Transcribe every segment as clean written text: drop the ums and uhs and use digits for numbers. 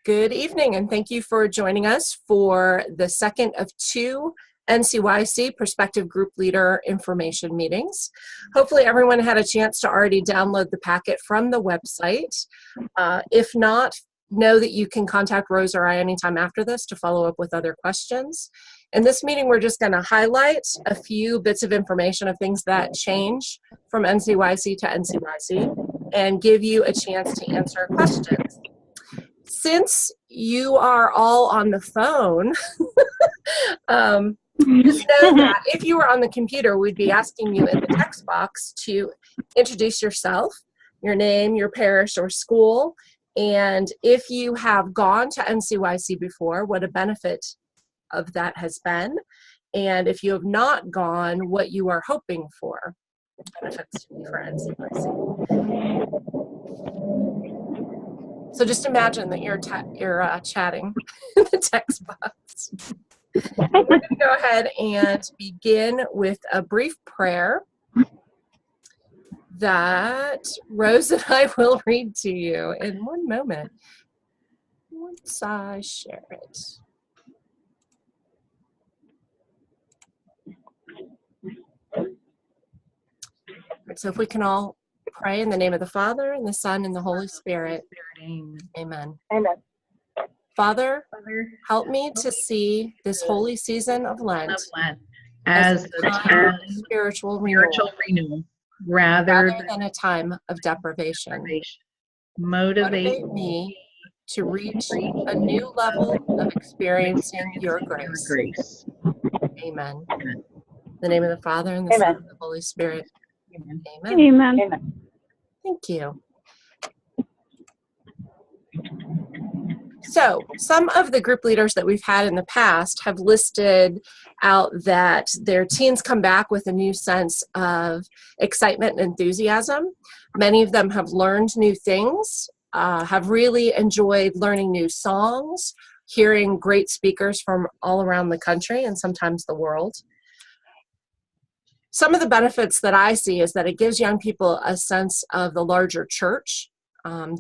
Good evening, and thank you for joining us for the second of two NCYC Prospective Group Leader Information Meetings. Hopefully everyone had a chance to already download the packet from the website. If not, know that you can contact Rose or I anytime after this to follow up with other questions. In this meeting, we're just going to highlight a few bits of information of things that change from NCYC to NCYC and give you a chance to answer questions. Since you are all on the phone, just know that if you were on the computer, we'd be asking you in the text box to introduce yourself, your name, your parish or school, and if you have gone to NCYC before, what a benefit of that has been, and if you have not gone, what you are hoping for benefits for NCYC. So just imagine that you're chatting in the text box. We're going to go ahead and begin with a brief prayer that Rose and I will read to you in one moment once I share it. So if we can all pray in the name of the Father, and the Son, and the Holy Spirit. Amen. Amen. Father, help me to see this holy season of Lent as a time of spiritual renewal rather than a time of deprivation. Motivate me to reach a new level of experiencing your grace. Amen. In the name of the Father, and the Son, and the Holy Spirit. Amen. Amen. Amen. Thank you. So, some of the group leaders that we've had in the past have listed out that their teens come back with a new sense of excitement and enthusiasm. Many of them have learned new things, have really enjoyed learning new songs, hearing great speakers from all around the country and sometimes the world. Some of the benefits that I see is that it gives young people a sense of the larger church.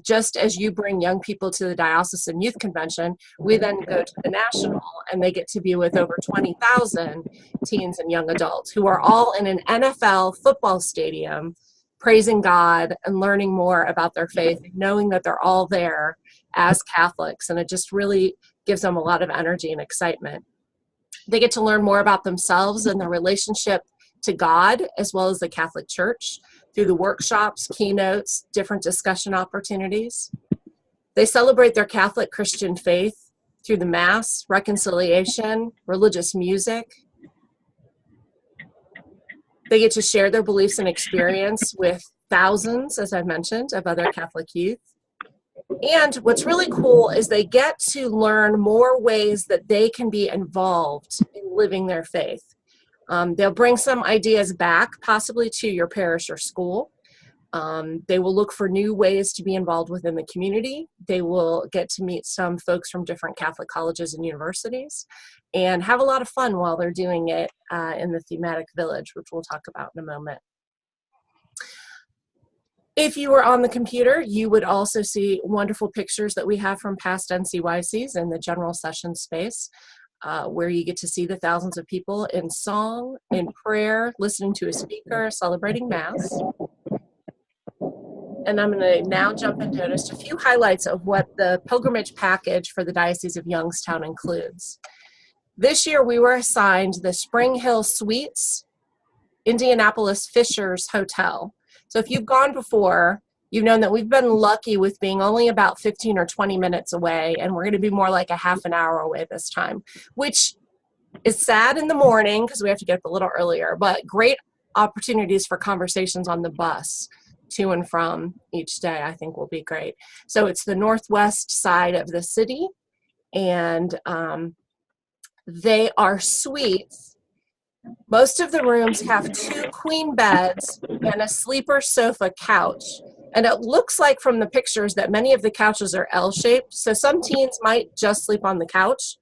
Just as you bring young people to the Diocesan Youth Convention, we then go to the National and they get to be with over 20,000 teens and young adults who are all in an NFL football stadium praising God and learning more about their faith, knowing that they're all there as Catholics, and it just really gives them a lot of energy and excitement. They get to learn more about themselves and their relationship to God as well as the Catholic Church through the workshops, keynotes, different discussion opportunities. They celebrate their Catholic Christian faith through the Mass, reconciliation, religious music. They get to share their beliefs and experience with thousands, as I've mentioned, of other Catholic youth. And what's really cool is they get to learn more ways that they can be involved in living their faith. They'll bring some ideas back, possibly to your parish or school. They will look for new ways to be involved within the community. They will get to meet some folks from different Catholic colleges and universities and have a lot of fun while they're doing it in the thematic village, which we'll talk about in a moment. If you were on the computer, you would also see wonderful pictures that we have from past NCYCs in the general session space. Where you get to see the thousands of people in song, in prayer, listening to a speaker, celebrating Mass. And I'm going to now jump into just a few highlights of what the pilgrimage package for the Diocese of Youngstown includes. This year we were assigned the Spring Hill Suites, Indianapolis Fishers Hotel. So if you've gone before, you've known that we've been lucky with being only about 15 or 20 minutes away, and we're going to be more like a half an hour away this time, which is sad in the morning because we have to get up a little earlier, but great opportunities for conversations on the bus to and from each day I think will be great. So it's the northwest side of the city, and they are suites. Most of the rooms have 2 queen beds and a sleeper sofa couch. And it looks like from the pictures that many of the couches are L-shaped. So some teens might just sleep on the couch.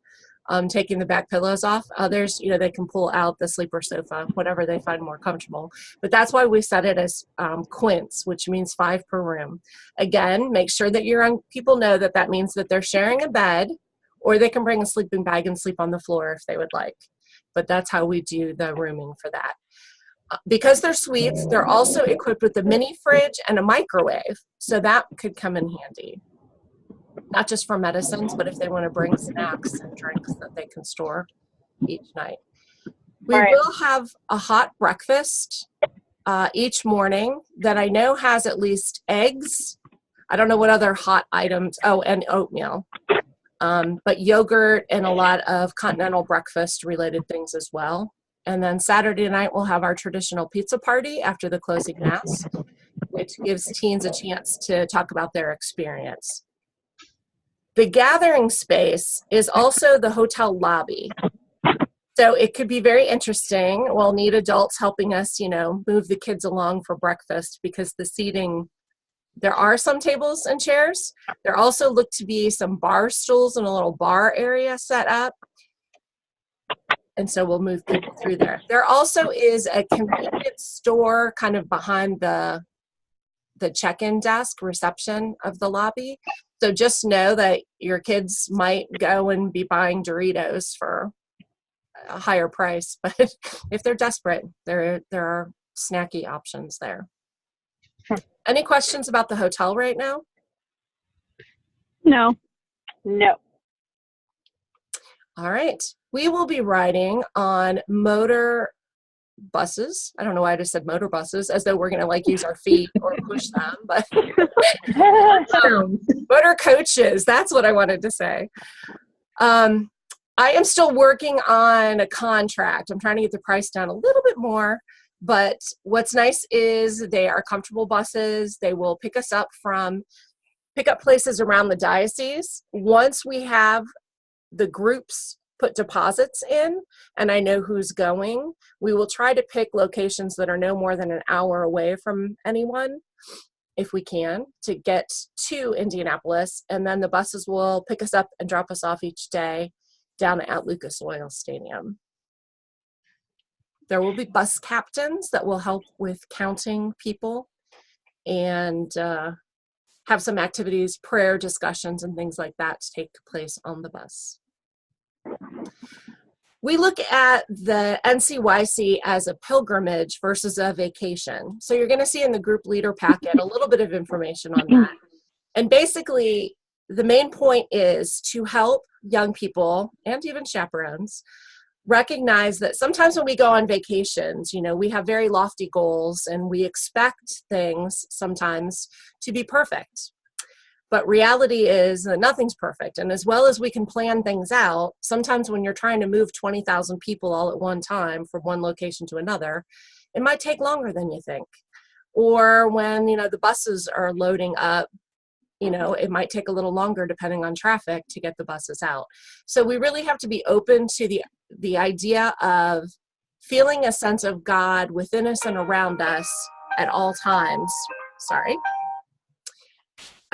taking the back pillows off. Others, they can pull out the sleeper sofa, whatever they find more comfortable. But that's why we set it as quints, which means 5 per room. Again, make sure that your young people know that that means that they're sharing a bed, or they can bring a sleeping bag and sleep on the floor if they would like. But that's how we do the rooming for that. Because they're suites, they're also equipped with a mini fridge and a microwave. So that could come in handy. Not just for medicines, but if they want to bring snacks and drinks that they can store each night. We will have a hot breakfast each morning that I know has at least eggs. I don't know what other hot items. Oh, and oatmeal. But yogurt and a lot of continental breakfast related things as well. And then Saturday night, we'll have our traditional pizza party after the closing mass, which gives teens a chance to talk about their experience. The gathering space is also the hotel lobby. So it could be very interesting. We'll need adults helping us, move the kids along for breakfast, because the seating, there are some tables and chairs. There also look to be some bar stools and a little bar area set up. And so we'll move people through there. There also is a convenience store kind of behind the check-in desk reception of the lobby. So just know that your kids might go and be buying Doritos for a higher price, but if they're desperate, there are snacky options there. Any questions about the hotel right now? No. All right. We will be riding on motor buses. I don't know why I just said motor buses, as though we're going to use our feet or push them, but motor coaches, that's what I wanted to say. I am still working on a contract. I'm trying to get the price down a little bit more, but what's nice is they are comfortable buses. They will pick us up from pickup places around the diocese. Once we have the groups put deposits in, and I know who's going, we will try to pick locations that are no more than an hour away from anyone, if we can, to get to Indianapolis, and then the buses will pick us up and drop us off each day down at Lucas Oil Stadium. There will be bus captains that will help with counting people and have some activities, prayer discussions, and things like that to take place on the bus. We look at the NCYC as a pilgrimage versus a vacation. So you're going to see in the group leader packet a little bit of information on that. And basically, the main point is to help young people and even chaperones recognize that sometimes when we go on vacations, we have very lofty goals and we expect things sometimes to be perfect. But reality is that nothing's perfect. And as well as we can plan things out, sometimes when you're trying to move 20,000 people all at one time from one location to another, it might take longer than you think. Or when, the buses are loading up, it might take a little longer depending on traffic to get the buses out. So we really have to be open to the idea of feeling a sense of God within us and around us at all times.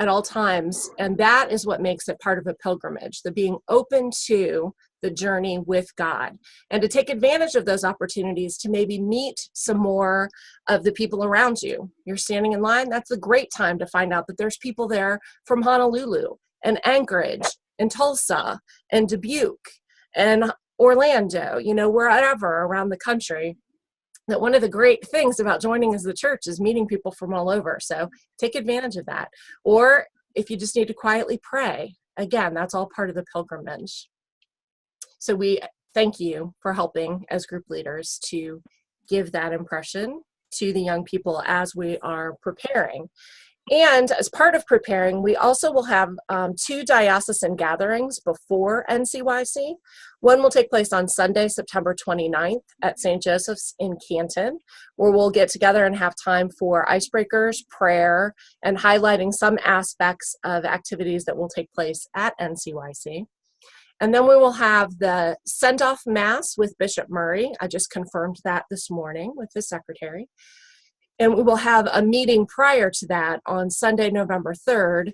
At all times, and that is what makes it part of a pilgrimage, the being open to the journey with God, and to take advantage of those opportunities to maybe meet some more of the people around you. You're standing in line, that's a great time to find out that there's people there from Honolulu and Anchorage and Tulsa and Dubuque and Orlando, wherever around the country. That one of the great things about joining as the church is meeting people from all over. So take advantage of that. Or if you just need to quietly pray, again, that's all part of the pilgrimage. So we thank you for helping as group leaders to give that impression to the young people as we are preparing. And as part of preparing, we also will have 2 diocesan gatherings before NCYC. One will take place on Sunday, September 29th at St. Joseph's in Canton, where we'll get together and have time for icebreakers, prayer, and highlighting some aspects of activities that will take place at NCYC. And then we will have the send-off mass with Bishop Murray. I just confirmed that this morning with the secretary. And we will have a meeting prior to that on Sunday, November 3rd,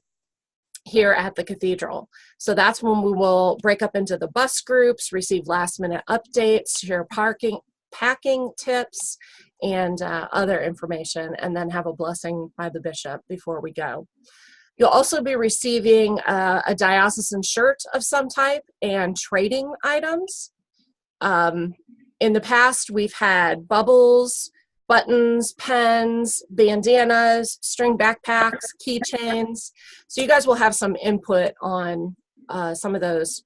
here at the cathedral. So that's when we will break up into the bus groups, receive last minute updates, share packing tips, and other information, and then have a blessing by the bishop before we go. You'll also be receiving a diocesan shirt of some type and trading items. In the past, we've had bubbles, buttons, pens, bandanas, string backpacks, keychains. So you guys will have some input on some of those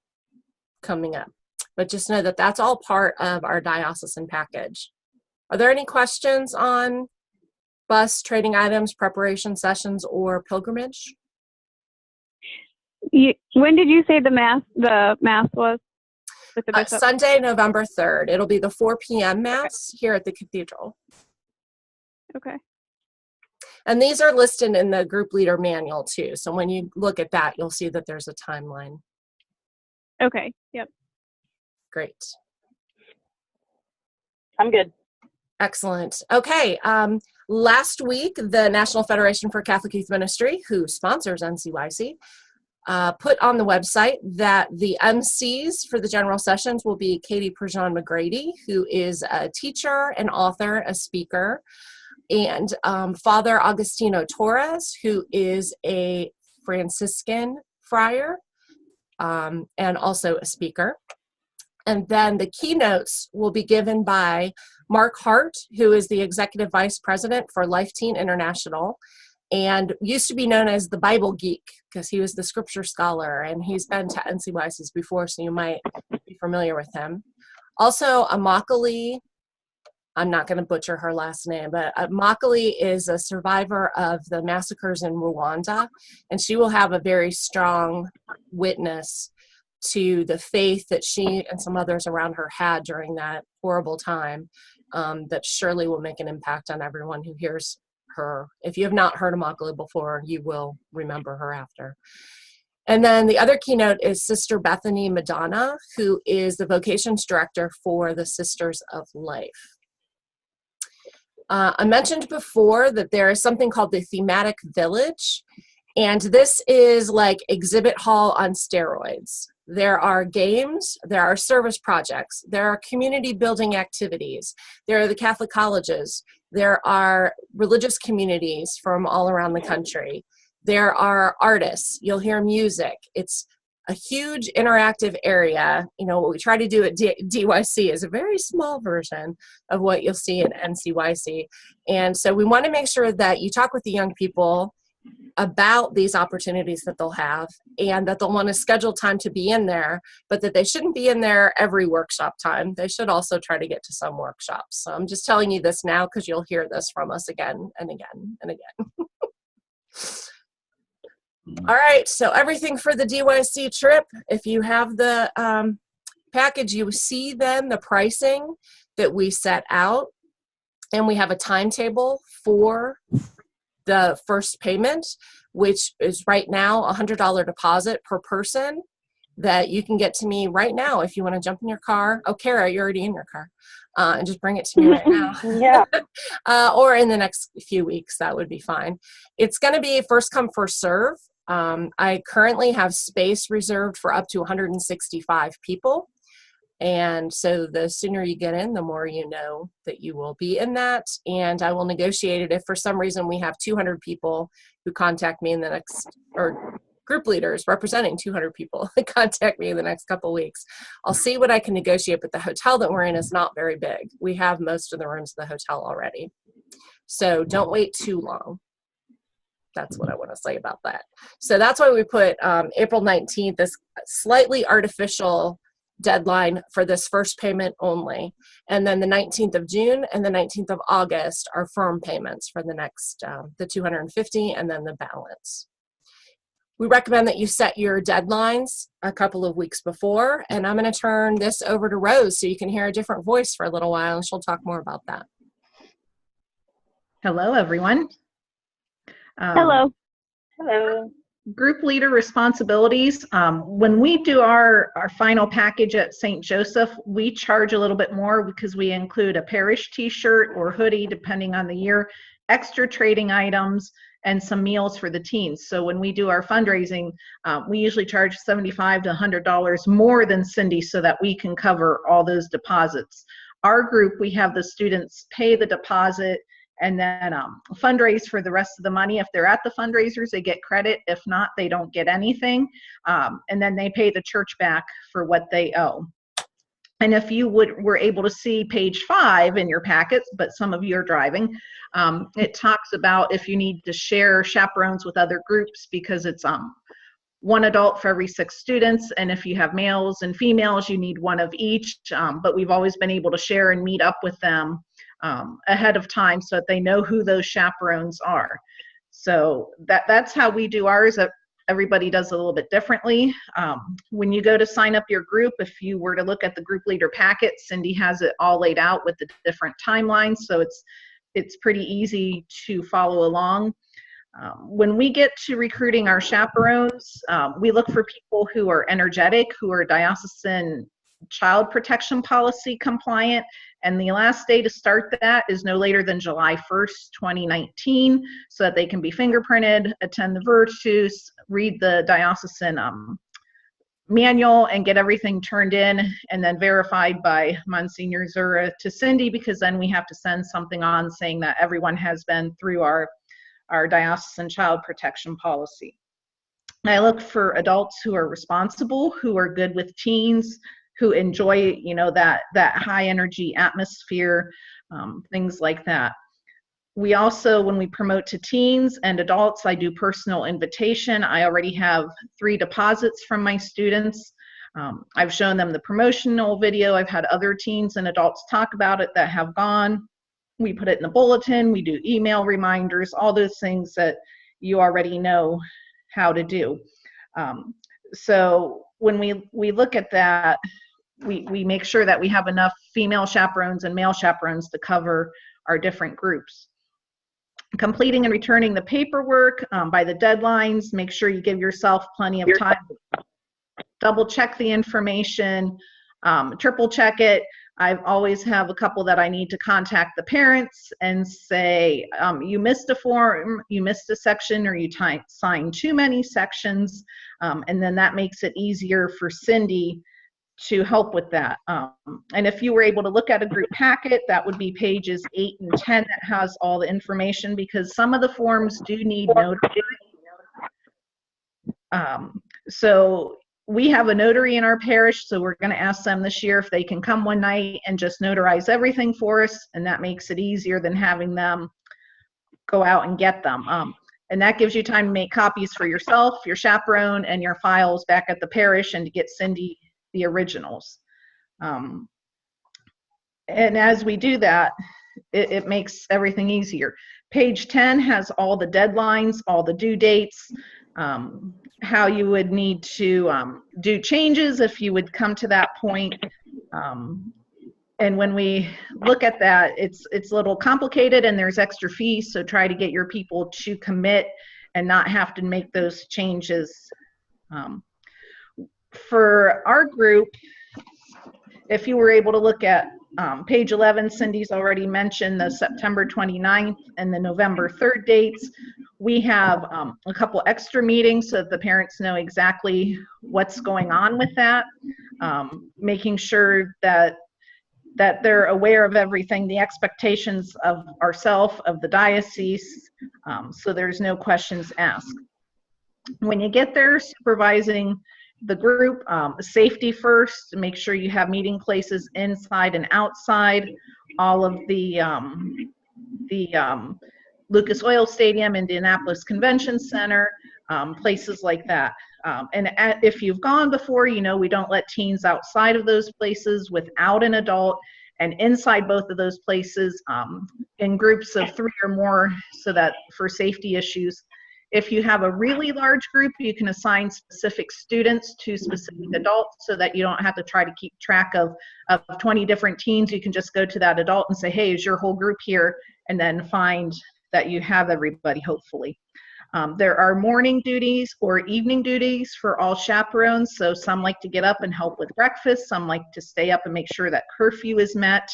coming up. But just know that that's all part of our diocesan package. Are there any questions on bus, trading items, preparation sessions, or pilgrimage? When did you say the mass was with the bishop? Sunday, November 3rd. It'll be the 4 p.m. mass here at the cathedral. Okay. And these are listed in the group leader manual too. So when you look at that, you'll see that there's a timeline. Okay. Yep. Great. I'm good. Excellent. Okay. Last week, the National Federation for Catholic Youth Ministry, who sponsors NCYC, put on the website that the MCs for the general sessions will be Katie Prejean McGrady, who is a teacher, an author, a speaker, and Father Agustino Torres, who is a Franciscan friar and also a speaker. And then the keynotes will be given by Mark Hart, who is the Executive Vice President for Life Teen International, and used to be known as the Bible Geek because he was the scripture scholar, and he's been to NCYC's before, so you might be familiar with him. Also, Naegeli, I'm not going to butcher her last name, but Naegeli is a survivor of the massacres in Rwanda, and she will have a very strong witness to the faith that she and some others around her had during that horrible time that surely will make an impact on everyone who hears her. If you have not heard of Naegeli before, you will remember her after. And then the other keynote is Sister Bethany Madonna, who is the vocations director for the Sisters of Life. I mentioned before that there is something called the Thematic Village, and this is like exhibit hall on steroids. There are games, there are service projects, there are community building activities, there are the Catholic colleges, there are religious communities from all around the country, there are artists, you'll hear music. It's a huge interactive area. You know, what we try to do at DYC is a very small version of what you'll see at NCYC. And so we want to make sure that you talk with the young people about these opportunities that they'll have, and that they'll want to schedule time to be in there, but that they shouldn't be in there every workshop time. They should also try to get to some workshops. So I'm just telling you this now because you'll hear this from us again and again and again. All right, so everything for the DYC trip. If you have the package, you see then the pricing that we set out, and we have a timetable for the first payment, which is right now a $100 deposit per person that you can get to me right now if you want to jump in your car. Oh, Kara, you're already in your car. And just bring it to me right now. Yeah. Or in the next few weeks, that would be fine. It's going to be first come, first serve. I currently have space reserved for up to 165 people. And so the sooner you get in, the more you know that you will be in that. And I will negotiate it if for some reason we have 200 people who contact me in the next, or group leaders representing 200 people contact me in the next couple of weeks. I'll see what I can negotiate, but the hotel that we're in is not very big. We have most of the rooms of the hotel already. So don't wait too long. That's what I want to say about that. So that's why we put April 19th, this slightly artificial deadline for this first payment only. And then the 19th of June and the 19th of August are firm payments for the next, the 250 and then the balance. We recommend that you set your deadlines a couple of weeks before, and I'm going to turn this over to Rose so you can hear a different voice for a little while, and she'll talk more about that. Hello, everyone. Hello. Hello. Group leader responsibilities. When we do our final package at St. Joseph, we charge a little bit more because we include a parish t-shirt or hoodie, depending on the year, extra trading items, and some meals for the teens. So when we do our fundraising, we usually charge $75 to $100 more than Cindee so that we can cover all those deposits. Our group, we have the students pay the deposit and then fundraise for the rest of the money. If they're at the fundraisers, they get credit. If not, they don't get anything. And then they pay the church back for what they owe. And if you were able to see page 5 in your packets, but some of you are driving, it talks about if you need to share chaperones with other groups, because it's one adult for every 6 students. And if you have males and females, you need one of each. But we've always been able to share and meet up with them ahead of time so that they know who those chaperones are. So that's how we do ours. Everybody does it a little bit differently. When you go to sign up your group, if you were to look at the group leader packet, Cindee has it all laid out with the different timelines, so it's pretty easy to follow along. When we get to recruiting our chaperones, we look for people who are energetic, who are diocesan child protection policy compliant, and the last day to start that is no later than July 1st, 2019, so that they can be fingerprinted, attend the Virtus, read the diocesan manual, and get everything turned in and then verified by Monsignor Zura to Cindee, because then we have to send something on saying that everyone has been through our diocesan child protection policy. I look for adults who are responsible, who are good with teens, who enjoy, that high energy atmosphere, things like that. We also, when we promote to teens and adults, I do personal invitation. I already have 3 deposits from my students. I've shown them the promotional video. I've had other teens and adults talk about it that have gone. We put it in the bulletin. We do email reminders, all those things that you already know how to do. So when we look at that, we make sure that we have enough female chaperones and male chaperones to cover our different groups. Completing and returning the paperwork by the deadlines. Make sure you give yourself plenty of time to double check the information, triple check it. I always have a couple that I need to contact the parents and say, you missed a form, you missed a section, or you signed too many sections, and then that makes it easier for Cindee to help with that. And if you were able to look at a group packet, that would be pages 8 and 10 that has all the information, because some of the forms do need notary. So we have a notary in our parish, so we're going to ask them this year if they can come one night and just notarize everything for us, and that makes it easier than having them go out and get them. And that gives you time to make copies for yourself, your chaperone, and your files back at the parish, and to get Cindee the originals. And as we do that, it makes everything easier. Page 10 has all the deadlines, all the due dates, how you would need to do changes if you would come to that point. And when we look at that, it's a little complicated and there's extra fees, so try to get your people to commit and not have to make those changes. For our group, if you were able to look at page 11, Cindee's already mentioned the September 29th and the November 3rd dates. We have a couple extra meetings so that the parents know exactly what's going on with that, making sure that they're aware of everything, the expectations of ourselves, of the diocese, so there's no questions asked. When you get there, supervising the group, safety first, make sure you have meeting places inside and outside, all of the Lucas Oil Stadium, Indianapolis Convention Center, places like that. And if you've gone before, we don't let teens outside of those places without an adult, and inside both of those places in groups of 3 or more, so that for safety issues. If you have a really large group, you can assign specific students to specific adults so that you don't have to try to keep track of 20 different teens. You can just go to that adult and say, hey, is your whole group here? And then find that you have everybody, hopefully. There are morning duties or evening duties for all chaperones. So some like to get up and help with breakfast. Some like to stay up and make sure that curfew is met.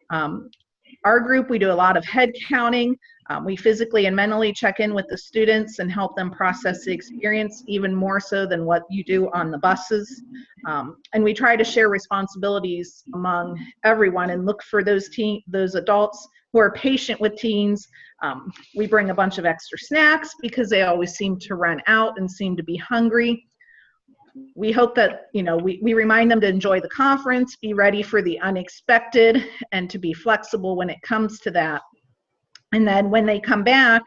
Our group, we do a lot of head counting. We physically and mentally check in with the students and help them process the experience even more so than what you do on the buses. And we try to share responsibilities among everyone and look for those adults who are patient with teens. We bring a bunch of extra snacks because they always seem to run out and seem to be hungry. We hope that, we remind them to enjoy the conference, be ready for the unexpected, and to be flexible when it comes to that. And then when they come back,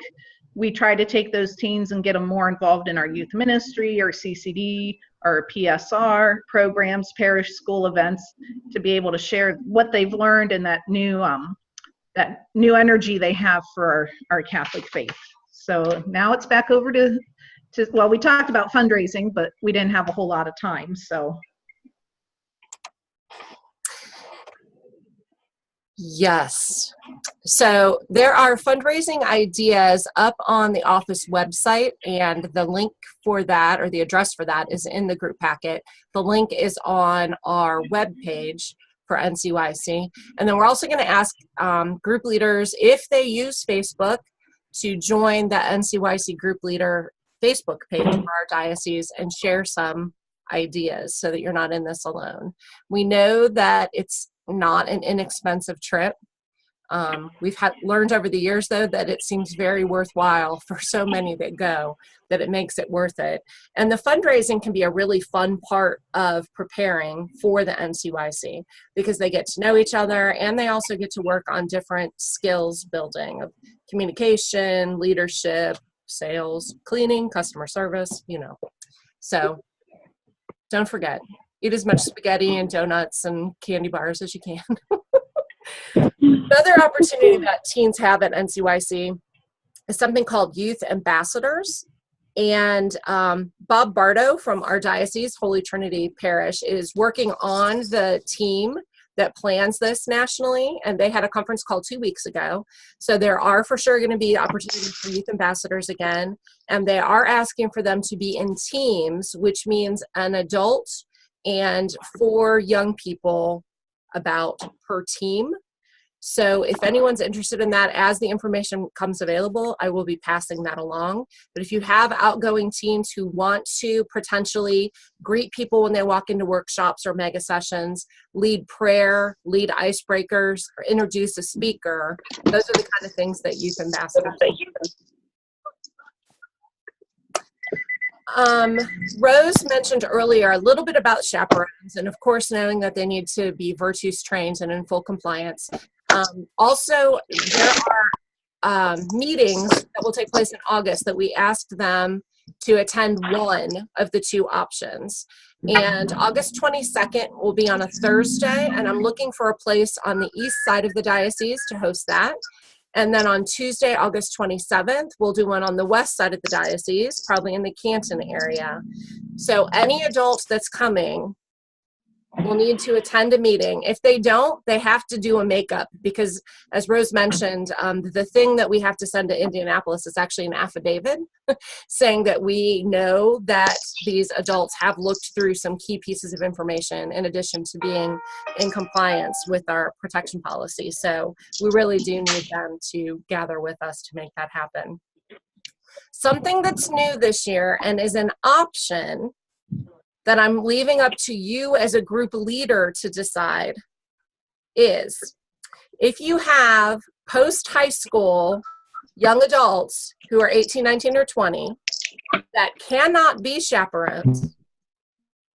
we try to take those teens and get them more involved in our youth ministry or CCD or PSR programs, parish school events, to be able to share what they've learned and that new energy they have for our Catholic faith. So now it's back over to well, we talked about fundraising, but we didn't have a whole lot of time, so. Yes. So there are fundraising ideas up on the office website, and the link for that, or the address for that, is in the group packet. The link is on our webpage for NCYC. And then we're also going to ask group leaders, if they use Facebook, to join the NCYC group leader Facebook page for our diocese and share some ideas so that you're not in this alone. We know that it's not an inexpensive trip. We've learned over the years, though, that it seems very worthwhile for so many that go, that it makes it worth it. And the fundraising can be a really fun part of preparing for the NCYC, because they get to know each other and they also get to work on different skills building of communication, leadership, sales, cleaning, customer service, So don't forget, eat as much spaghetti and donuts and candy bars as you can. Another opportunity that teens have at NCYC is something called Youth Ambassadors. And Bob Bardo from our diocese, Holy Trinity Parish, is working on the team that plans this nationally, and they had a conference call 2 weeks ago. So there are for sure going to be opportunities for youth ambassadors again, and they are asking for them to be in teams, which means an adult and 4 young people about per team. So if anyone's interested in that, as the information comes available, I will be passing that along. But if you have outgoing teens who want to potentially greet people when they walk into workshops or mega sessions, lead prayer, lead icebreakers, or introduce a speaker, those are the kind of things that youth ambassadors do. Rose mentioned earlier a little bit about chaperones, and of course knowing that they need to be Virtus trained and in full compliance. Also, there are meetings that will take place in August that we asked them to attend one of the 2 options. And August 22nd will be on a Thursday, and I'm looking for a place on the east side of the diocese to host that. And then on Tuesday, August 27th, we'll do one on the west side of the diocese, probably in the Canton area. So any adult that's coming will need to attend a meeting. If they don't, they have to do a makeup, because as Rose mentioned, the thing that we have to send to Indianapolis is actually an affidavit saying that we know that these adults have looked through some key pieces of information in addition to being in compliance with our protection policy. So we really do need them to gather with us to make that happen. Something that's new this year and is an option that I'm leaving up to you as a group leader to decide is, if you have post-high school young adults who are 18, 19, or 20 that cannot be chaperones,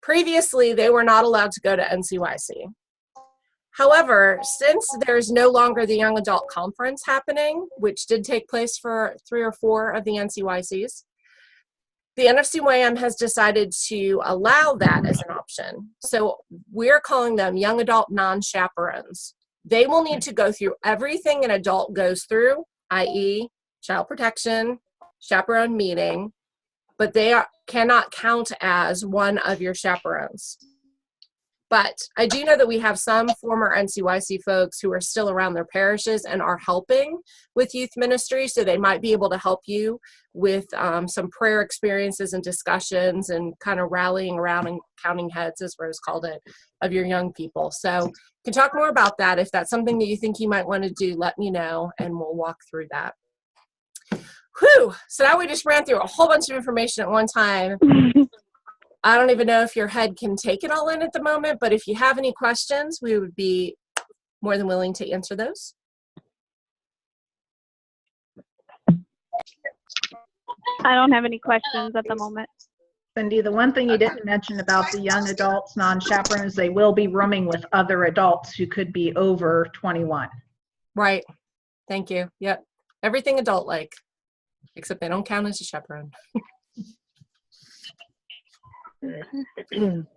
previously they were not allowed to go to NCYC. However, since there's no longer the Young Adult Conference happening, which did take place for 3 or 4 of the NCYCs, the NFCYM has decided to allow that as an option. So we're calling them young adult non-chaperones. They will need to go through everything an adult goes through, i.e. child protection, chaperone meeting, but they cannot count as one of your chaperones. But I do know that we have some former NCYC folks who are still around their parishes and are helping with youth ministry, so they might be able to help you with some prayer experiences and discussions and kind of rallying around and counting heads, as Rose called it, of your young people. So you can talk more about that. If that's something that you think you might want to do, let me know and we'll walk through that. Whew. So now we just ran through a whole bunch of information at one time. I don't even know if your head can take it all in at the moment, but if you have any questions, we would be more than willing to answer those. I don't have any questions at the moment. Cindee, the one thing you didn't mention about the young adults, non-chaperones, they will be rooming with other adults who could be over 21. Right. Thank you. Yep. Everything adult-like, except they don't count as a chaperone.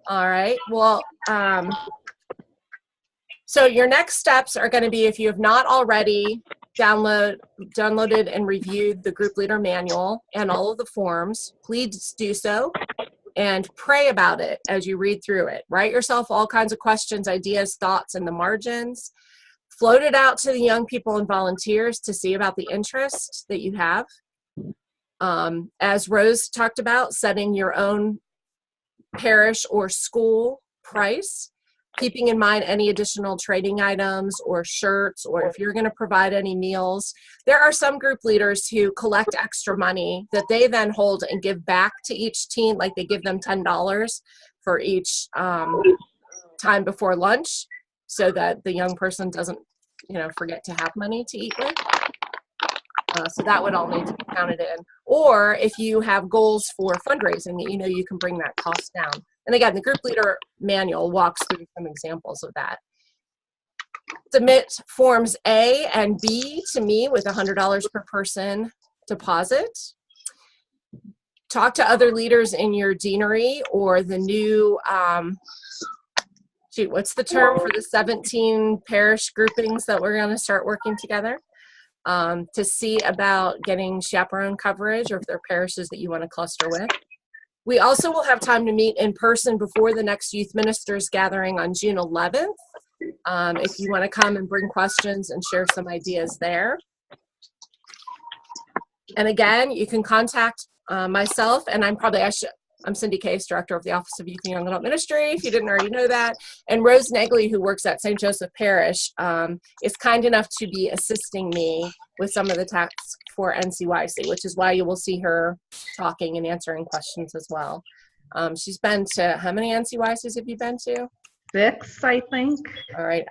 All right. Well, so your next steps are going to be, if you have not already downloaded and reviewed the group leader manual and all of the forms, please do so and pray about it as you read through it. Write yourself all kinds of questions, ideas, thoughts in the margins. Float it out to the young people and volunteers to see about the interest that you have. As Rose talked about, setting your own parish or school price, keeping in mind any additional trading items or shirts, or if you're going to provide any meals. There are some group leaders who collect extra money that they then hold and give back to each team, like they give them $10 for each time before lunch, so that the young person doesn't, forget to have money to eat with. So that would all need to be counted in. Or if you have goals for fundraising, you can bring that cost down. And again, the group leader manual walks through some examples of that. Submit forms A and B to me with $100 per person deposit. Talk to other leaders in your deanery or the new, what's the term for the 17 parish groupings that we're going to start working together? To see about getting chaperone coverage, or if there are parishes that you want to cluster with. We also will have time to meet in person before the next youth ministers gathering on June 11th. If you want to come and bring questions and share some ideas there. And again, you can contact myself, and I'm Cindee Case, Director of the Office of Youth and Young Adult Ministry, if you didn't already know that. And Rose Naegeli, who works at St. Joseph Parish, is kind enough to be assisting me with some of the tasks for NCYC, which is why you will see her talking and answering questions as well. She's been to, how many NCYCs have you been to? 6, I think. All right.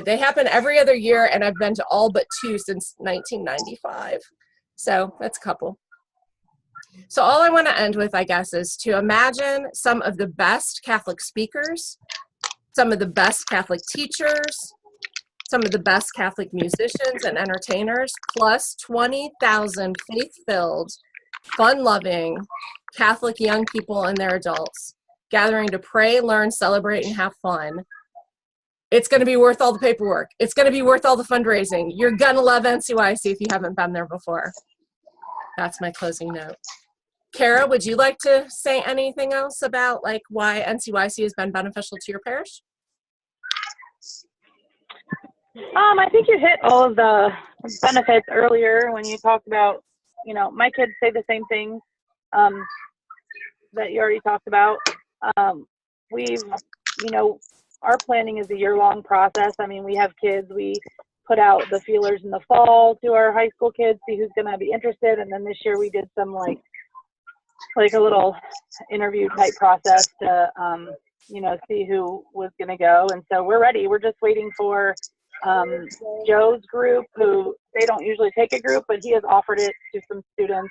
They happen every other year, and I've been to all but 2 since 1995. So that's a couple. So all I want to end with, I guess, is to imagine some of the best Catholic speakers, some of the best Catholic teachers, some of the best Catholic musicians and entertainers, plus 20,000 faith-filled, fun-loving Catholic young people and their adults gathering to pray, learn, celebrate, and have fun. It's going to be worth all the paperwork. It's going to be worth all the fundraising. You're going to love NCYC if you haven't been there before. That's my closing note. Kara, would you like to say anything else about why NCYC has been beneficial to your parish? I think you hit all of the benefits earlier when you talked about, my kids say the same thing that you already talked about. We've, our planning is a year-long process. I mean, we have kids, we put out the feelers in the fall to our high school kids, see who's going to be interested. And then this year we did some like a little interview type process to, see who was going to go. And so we're ready. We're just waiting for Joe's group, who they don't usually take a group, but he has offered it to some students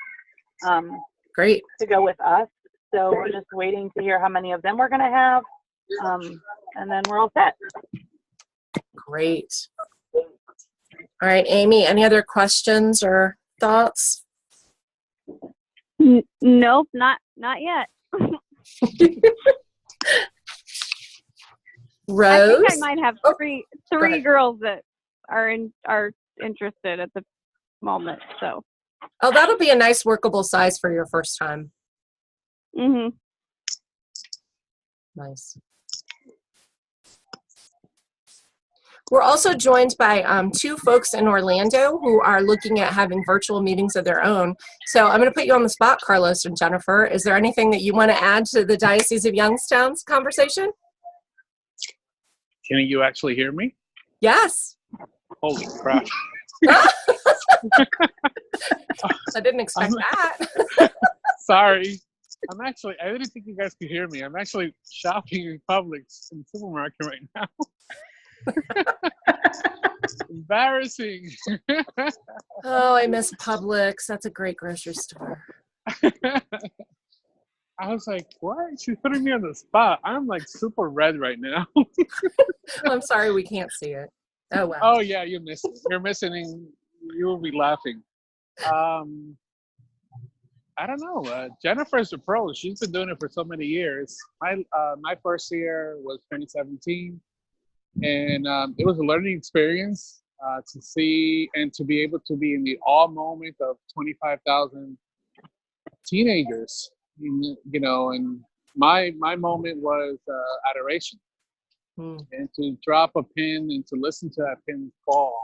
Great. to go with us. So we're just waiting to hear how many of them we're going to have. And then we're all set. Great. All right, Amy, any other questions or thoughts? Nope, not yet. Rose? I think I might have three girls that are interested at the moment. So. Oh, that'll be a nice workable size for your first time. Mm-hmm. Nice. We're also joined by 2 folks in Orlando who are looking at having virtual meetings of their own. So I'm going to put you on the spot, Carlos and Jennifer. Is there anything that you want to add to the Diocese of Youngstown's conversation? Can you actually hear me? Yes. Holy crap. I didn't expect that. Sorry. I didn't think you guys could hear me. I'm actually shopping in Publix in the supermarket right now. Embarrassing. Oh, I miss Publix. That's a great grocery store. I was like, what? She's putting me on the spot. I'm like super red right now. I'm sorry we can't see it. Oh, wow. Oh, yeah, you're missing. You will be laughing. I don't know. Jennifer's a pro. She's been doing it for so many years. My first year was 2017, and it was a learning experience to see and to be able to be in the awe moment of 25,000 teenagers. You know, and my moment was adoration, and to drop a pin and to listen to that pin fall,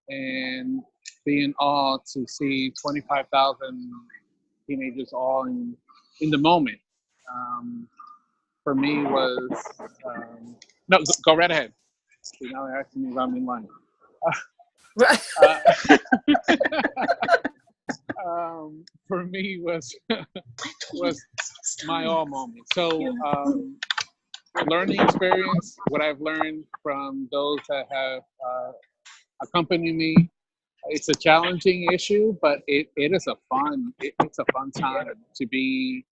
and be in awe to see 25,000 teenagers all in the moment. For me was no, go right ahead. See, now they're asking me if I'm in line. For me was my all moment. So learning experience, what I've learned from those that have accompanied me. It's a challenging issue, but it is it's a fun time to be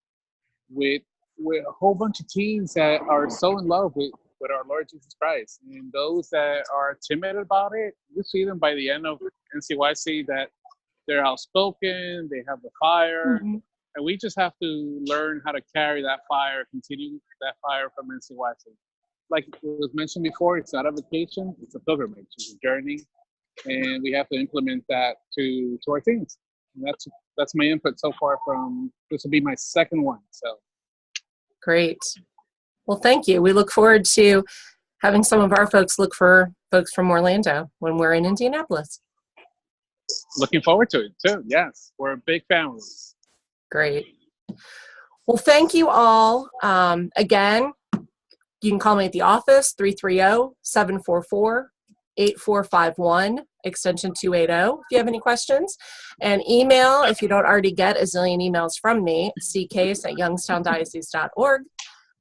with a whole bunch of teens that are so in love with our Lord Jesus Christ. And those that are timid about it, you see them by the end of NCYC that they're outspoken, they have the fire, and we just have to learn how to carry that fire, continue that fire from NCYC. Like it was mentioned before, it's not a vacation, it's a pilgrimage, it's a journey. And we have to implement that to our teams. And that's my input so far from, this will be my second one. So Great. Well, thank you. We look forward to having some of our folks look for folks from Orlando when we're in Indianapolis. Looking forward to it too. Yes, we're a big family. Great. Well, thank you all. Again, you can call me at the office, 330-744-8451, extension 280, if you have any questions. And email, if you don't already get a zillion emails from me, ccase@youngstowndiocese.org.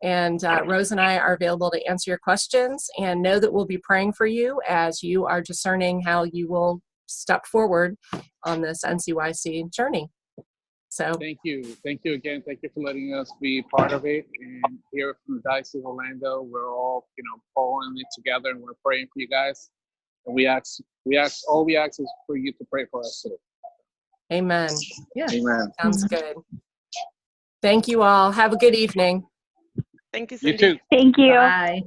And Rose and I are available to answer your questions, and know that we'll be praying for you as you are discerning how you will step forward on this NCYC journey. So thank you again. Thank you for letting us be part of it. And here from the Diocese of Orlando, we're all pulling it together, and we're praying for you guys. And all we ask is for you to pray for us too. Amen. Yeah. Amen. Sounds good. Thank you all. Have a good evening. Thank you, You Cindee. too. Thank you. Bye.